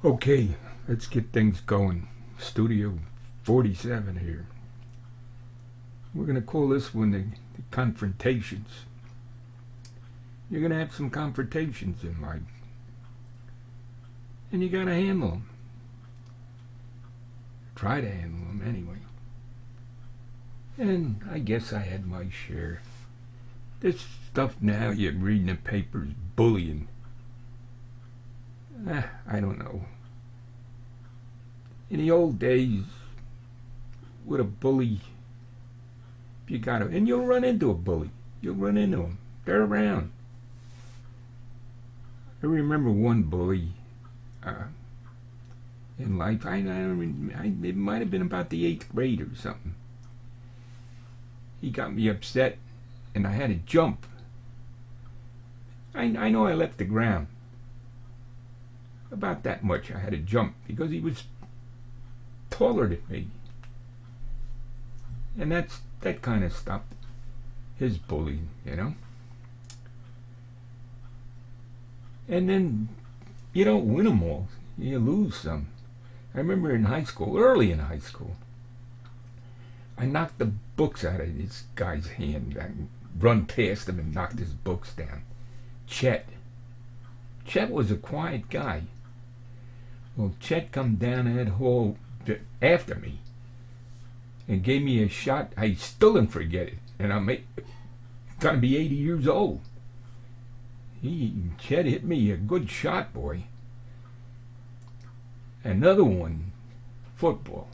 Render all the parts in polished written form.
Okay, let's get things going. Studio 47 here. We're going to call this one the confrontations. You're going to have some confrontations in life. And you got to handle them. Try to handle them anyway. And I guess I had my share. This stuff now you read in the papers, bullying. I don't know. In the old days, with a bully, you got to, and you'll run into a bully. You'll run into them. They're around. I remember one bully in life. It might have been about the 8th grade or something. He got me upset, and I had to jump. I know I left the ground. About that much I had to jump because he was taller than me. And that kind of stopped his bullying, you know. And then you don't win them all. You lose some. I remember in high school, early in high school, I knocked the books out of this guy's hand. I run past him and knocked his books down. Chet was a quiet guy. Well, Chet come down that hall after me and gave me a shot. I still didn't forget it. And I'm gonna be 80 years old. Chet hit me a good shot, boy. Another one, football.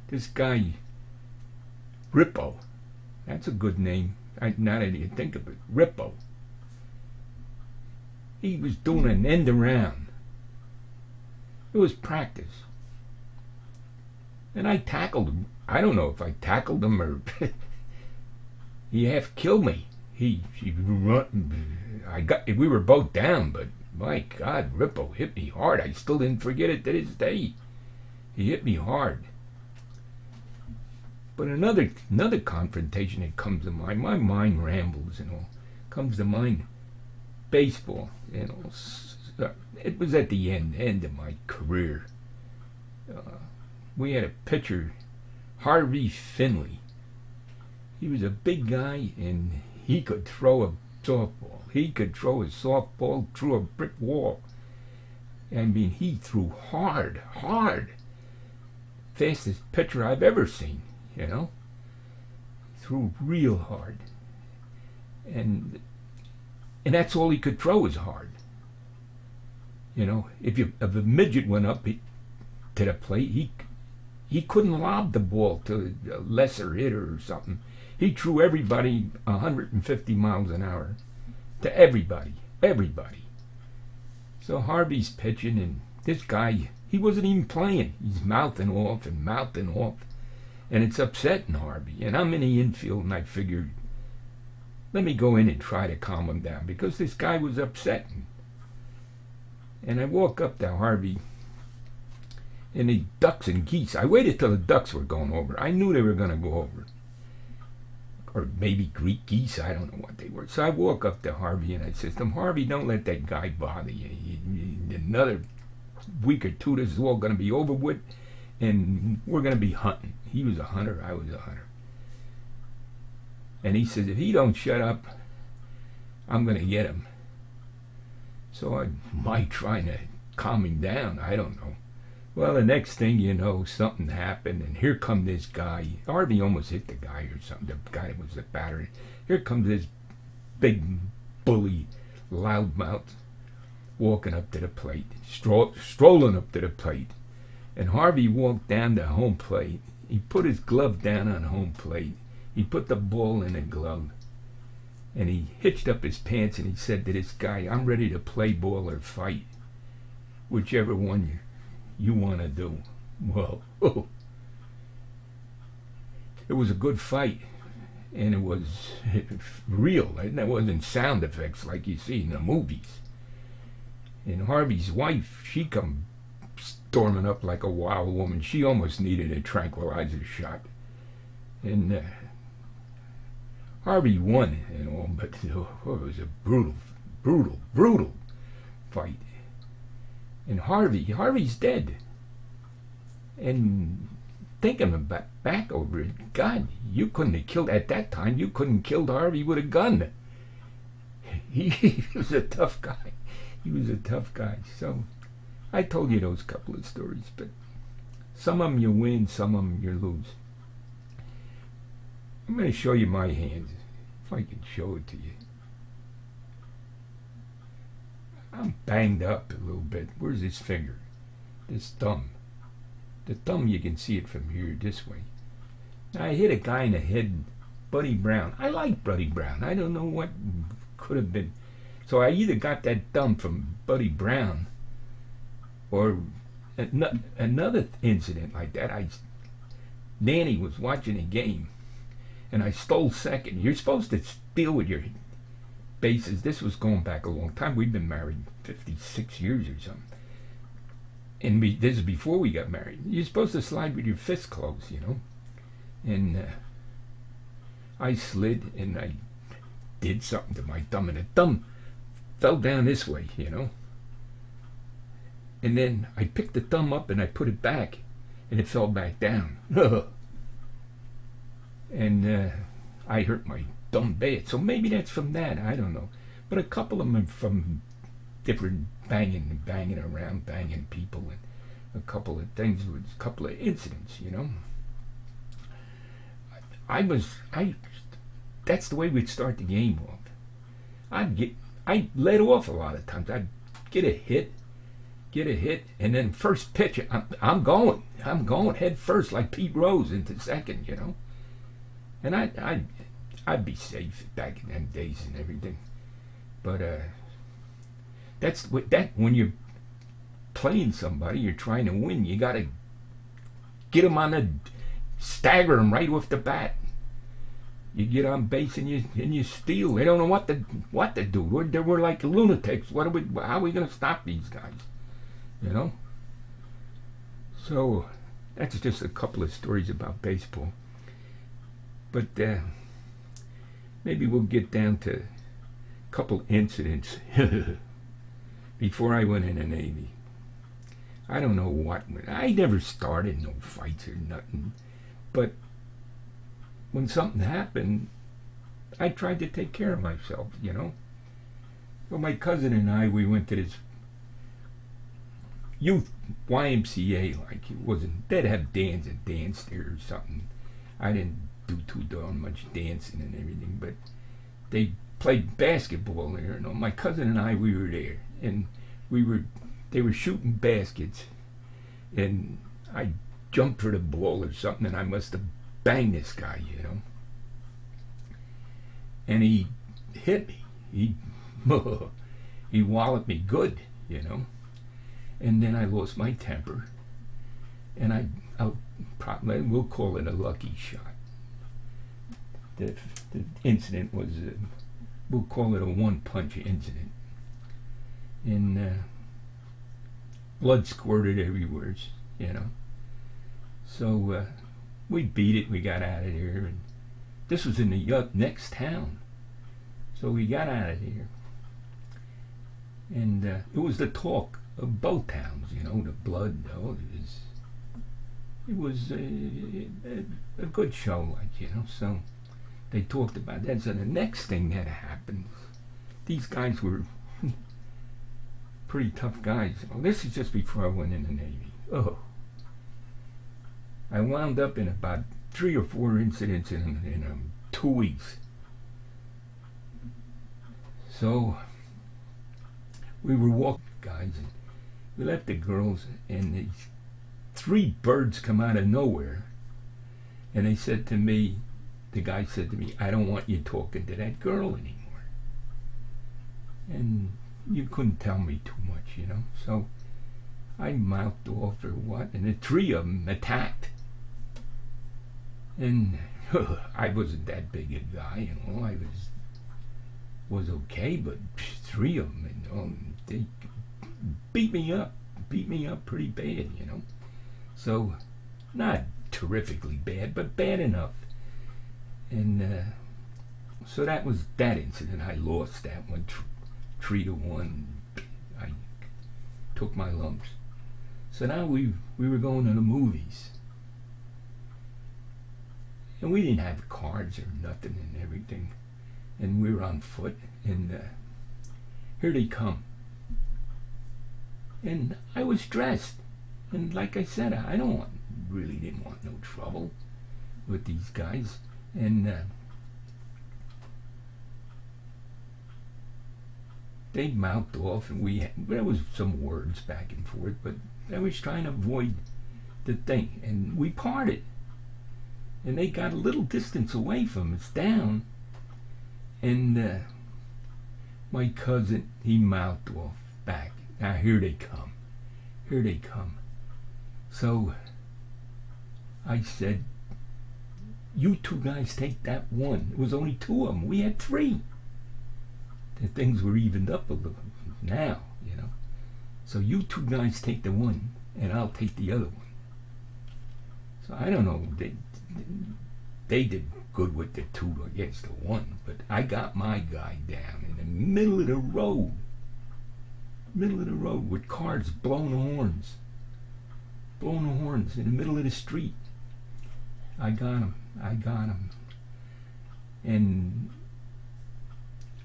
This guy, Rippo. That's a good name. Now that you think of it, Rippo. He was doing an end around. It was practice. And I tackled him. I don't know if I tackled him or he half killed me. We were both down, but my God, Rippo hit me hard. I still didn't forget it to this day. He hit me hard. But another confrontation that comes to mind, my mind rambles and all, comes to mind, baseball, you know. It was at the end of my career. We had a pitcher, Harvey Finley. He was a big guy, and he could throw a softball. He could throw a softball through a brick wall. I mean, he threw hard. Fastest pitcher I've ever seen, you know. He threw real hard. And that's all he could throw is hard. You know, if a midget went up to the plate, he couldn't lob the ball to a lesser hitter or something. He threw everybody 150 miles an hour to everybody. So Harvey's pitching, and this guy, he wasn't even playing. He's mouthing off, and it's upsetting Harvey. And I'm in the infield, and I figured, let me go in and try to calm him down because this guy was upsetting. And I walk up to Harvey, and the ducks and geese. I waited till the ducks were going over. I knew they were going to go over. Or maybe Greek geese, I don't know what they were. So I walk up to Harvey and I said to him, Harvey, don't let that guy bother you. Another week or two, this is all going to be over with, and we're going to be hunting. He was a hunter, I was a hunter. And he says, if he don't shut up, I'm going to get him. So I might try to calm him down, I don't know. Well, the next thing you know, something happened, and here come this guy. Harvey almost hit the guy or something. The guy that was the batter. Here comes this big bully, loudmouth, walking up to the plate, strolling up to the plate. And Harvey walked down to home plate. He put his glove down on home plate. He put the ball in the glove. And he hitched up his pants and he said to this guy, I'm ready to play ball or fight. Whichever one you want to do. Well, it was a good fight, and it was real, and it wasn't sound effects like you see in the movies. And Harvey's wife, she come storming up like a wild woman. She almost needed a tranquilizer shot. And Harvey won and all, but it was a brutal fight. And Harvey's dead. And thinking about back over it, God, you couldn't have killed at that time. You couldn't have killed Harvey with a gun. He was a tough guy. He was a tough guy. So I told you those couple of stories, but some of them you win, some of them you lose. I'm going to show you my hands, if I can show it to you. I'm banged up a little bit. Where's this finger? This thumb. The thumb, you can see it from here this way. Now, I hit a guy in the head, Buddy Brown. I like Buddy Brown. I don't know what could have been. So I either got that thumb from Buddy Brown or another incident like that. Nanny was watching a game and I stole second. You're supposed to steal with your bases. This was going back a long time. We've been married 56 years or something. And this is before we got married. You're supposed to slide with your fists closed, you know. And I slid and I did something to my thumb, and the thumb fell down this way, you know. And then I picked the thumb up and I put it back, and it fell back down. And I hurt my thumb bad. So maybe that's from that. I don't know. But a couple of them are from different banging around, banging people, and a couple of things with a couple of incidents, you know. That's the way we'd start the game off. I led off a lot of times. I'd get a hit, and then first pitch, I'm going head first like Pete Rose into second, you know. And I'd be safe back in them days and everything. But that's when you're playing somebody, you're trying to win. You got to get them on the stagger them right off the bat. You get on base and you steal. They don't know what to do. We're like lunatics. How are we going to stop these guys? You know. So that's just a couple of stories about baseball. But maybe we'll get down to a couple incidents before I went in the Navy. I don't know what. I never started no fights or nothing. But when something happened, I tried to take care of myself, you know. Well, my cousin and I, we went to this youth YMCA, like it wasn't, they'd have dance there or something. I didn't do too darn much dancing and everything, but they played basketball there. You know, my cousin and I, we were there, and they were shooting baskets, and I jumped for the ball or something, and I must have banged this guy, you know. And he hit me. He walloped me good, you know. And then I lost my temper, and we'll call it a lucky shot. The incident was, we'll call it a one-punch incident. And blood squirted everywhere, you know. So we beat it. We got out of there, and this was in the next town. So we got out of there, and it was the talk of both towns, you know, the blood. Oh, it was a good show, like, you know. So they talked about that. So the next thing that happened, these guys were pretty tough guys. Well, this is just before I went in the Navy. Oh, I wound up in about 3 or 4 incidents in 2 weeks. So we were walking, guys, and we left the girls, and these 3 birds come out of nowhere, and they said to me, the guy said to me, "I don't want you talking to that girl anymore." And you couldn't tell me too much, you know. So I mouthed off or what, and the 3 of them attacked. And I wasn't that big a guy, you know. I was okay, but 3 of them, you know, they beat me up pretty bad, you know. So not terrifically bad, but bad enough. And so that was that incident. I lost that one, 3-1. I took my lumps. So now we were going to the movies. And we didn't have cars or nothing and everything. And we were on foot, and here they come. And I was dressed. And like I said, I really didn't want no trouble with these guys. And they mouthed off, and there was some words back and forth, but I was trying to avoid the thing. And we parted. And they got a little distance away from us down. And my cousin, he mouthed off back. Now here they come. Here they come. So I said, you two guys take that one. It was only two of them. We had three. The things were evened up a little now, you know. So you two guys take the one, and I'll take the other one. So I don't know. They did good with the two against the one, but I got my guy down in the middle of the road. Middle of the road with cars blowing horns. Blowing the horns in the middle of the street. I got him. And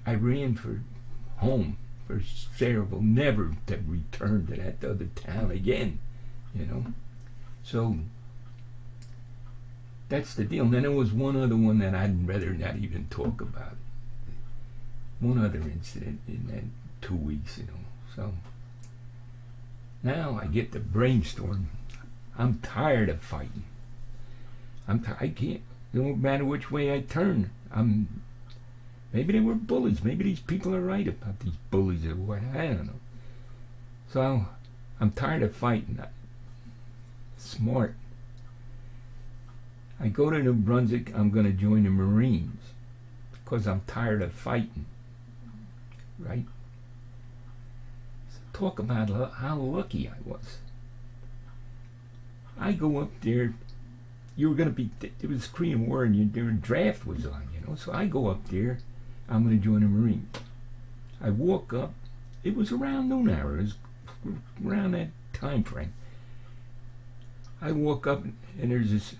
I ran for home, for Sayreville, never to return to that other town again, you know. So that's the deal. And then there was one other one that I'd rather not even talk about. One other incident in that 2 weeks, you know. So now I get to brainstorm. I'm tired of fighting. I can't. No matter which way I turn, maybe they were bullies. Maybe these people are right about these bullies or what. I don't know. So I'm tired of fighting. Smart. I go to New Brunswick. I'm going to join the Marines because I'm tired of fighting. Right? So talk about how lucky I was. I go up there. You were going to be, it was Korean War, and their draft was on, you know. So I go up there. I'm going to join the Marines. I walk up. It was around noon hour. It was around that time frame. I walk up, and there's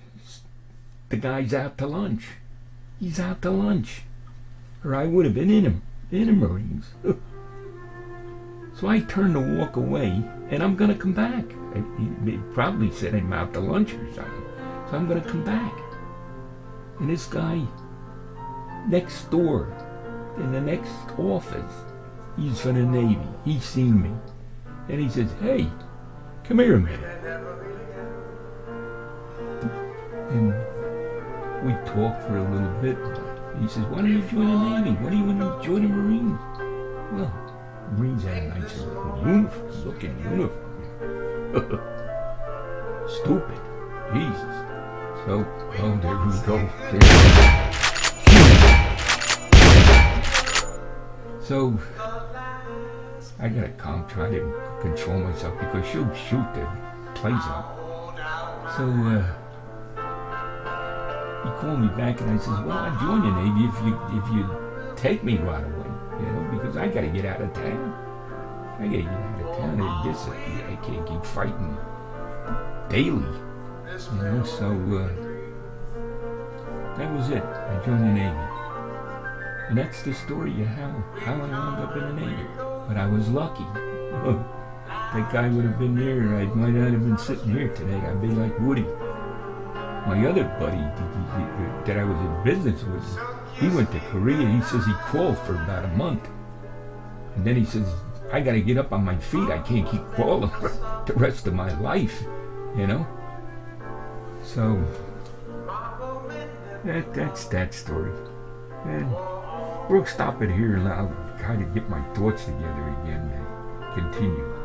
the guy's out to lunch. He's out to lunch. Or I would have been in the Marines. So I turn to walk away, and I'm going to come back. He probably said I'm out to lunch or something. So I'm going to come back. And this guy next door, in the next office, he's from the Navy. He's seen me. And he says, hey, come here a minute. And we talked for a little bit. He says, why don't you join the Navy? Why do you want to join the Marines? Well, Marines had a nice uniform, looking uniform. Stupid. Jesus. So, oh, there we go. So, I gotta try to control myself because she'll shoot the place up. So, he called me back and I says, well, I'll join the Navy if you take me right away, you know, because I gotta get out of town. I gotta get out of town and I can't keep fighting daily. You know, so that was it. I joined the Navy. And that's the story of how I wound up in the Navy. But I was lucky. That guy would have been there. I might not have been sitting here today. I'd be like Woody. My other buddy that I was in business with, he went to Korea. He says he crawled for about a month. And then he says, I got to get up on my feet. I can't keep crawling for the rest of my life, you know? So, that's that story. And we'll stop it here and I'll try to get my thoughts together again and continue.